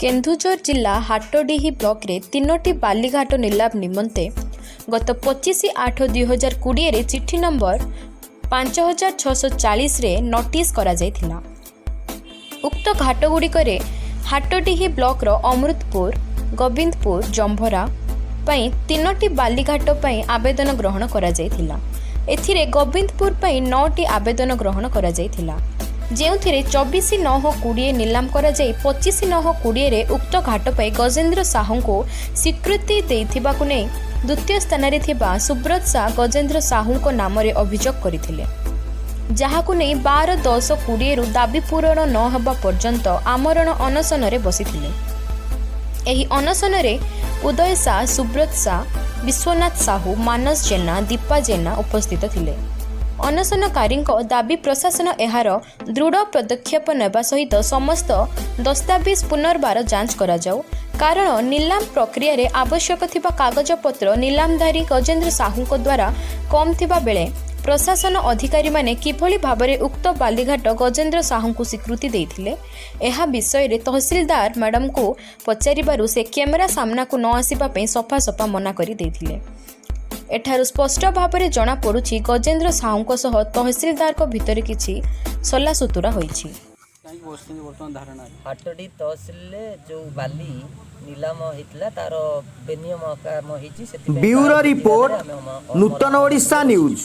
केन्दुझर जिला हाटडीही ब्लॉक रे तीनोटी बालीघाट नीलाम निमंते गत 25/8/2020 रे चिट्ठी नंबर 5640 रे नोटिस करा जायथिला। उक्त घाटगुड़िक हाटडीही ब्लॉक रो अमृतपुर गोविंदपुर जंभरा पई तीनोटी बालीघाट पई आवेदन ग्रहण करा जायथिला। एथिरे गोविंदपुर पई 9टी आवेदन ग्रहण करा जायथिला, जेउथिरे 24/9/20 नीलाम करा जाय 25/9/20 रे उक्त घाट पई गजेंद्र साहू को स्वीकृति देथिबाकु नै द्वितीय स्थान रे थिबा सुब्रत शाह गजेंद्र साहू को नाम रे अभियोग करिथिले, जहाकु नै 12/10/20 रु दाबी पूरण न हेबा पर्यंत आमरण अनशन रे बसिथिले। एही अनशन रे उदय शाह, सुब्रत शाह, विश्वनाथ साहू, मानस जेना, दीपा जेना उपस्थित थिले। अनशनकारी दाबी प्रशासन एहार दृढ़ पदक्षेप नेबा सहित समस्त दस्तावेज पुनर्बार जांच करा जाऊ, कारण नीलाम प्रक्रिया रे आवश्यक थिबा कागजपत्र नीलामधारी गजेंद्र साहू द्वारा कम थिबा बेले प्रशासन अधिकारी माने किभली भाबरे उक्त बालीघाट गजेंद्र साहू को स्वीकृति देथिले एहा विषय रे तहसीलदार मैडम को पचारिबारु से कैमेरा सामना को न आसीबा पे सफा सफा मना करी देथिले। एठारु स्पष्ट भाबरे जना पड़ुछि गजेंद्र साहू को सह तहसीलदार को भितर किछि सल्ला सुतुरा होइछि। हाटडी तहसील जो बाली नीलाम होइतला तार बेनियम काम होइछि। ब्यूरो रिपोर्ट नूतन ओडिशा न्यूज।